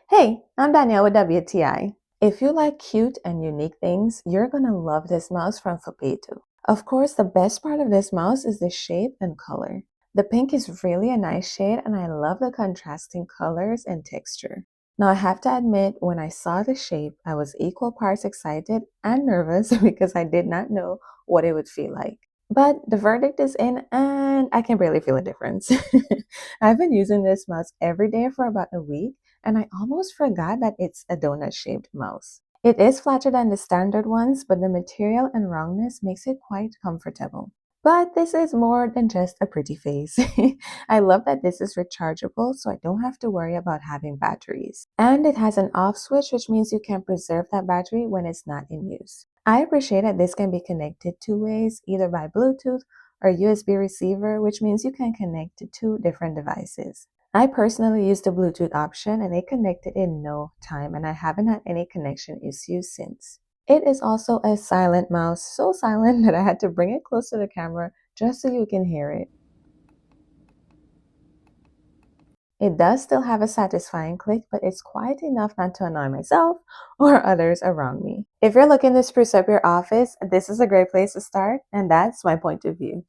Hey, I'm Danielle with WTI. If you like cute and unique things, you're gonna love this mouse from FOPATO. Of course, the best part of this mouse is the shape and color. The pink is really a nice shade and I love the contrasting colors and texture. Now I have to admit, when I saw the shape, I was equal parts excited and nervous because I did not know what it would feel like. But the verdict is in and I can barely feel a difference. I've been using this mouse every day for about a week and I almost forgot that it's a donut-shaped mouse. It is flatter than the standard ones, but the material and roundness makes it quite comfortable. But this is more than just a pretty face. I love that this is rechargeable, so I don't have to worry about having batteries. And it has an off switch, which means you can preserve that battery when it's not in use. I appreciate that this can be connected two ways, either by Bluetooth or USB receiver, which means you can connect to two different devices. I personally used the Bluetooth option and it connected in no time, and I haven't had any connection issues since. It is also a silent mouse, so silent that I had to bring it close to the camera just so you can hear it. It does still have a satisfying click, but it's quiet enough not to annoy myself or others around me. If you're looking to spruce up your office, this is a great place to start, and that's my point of view.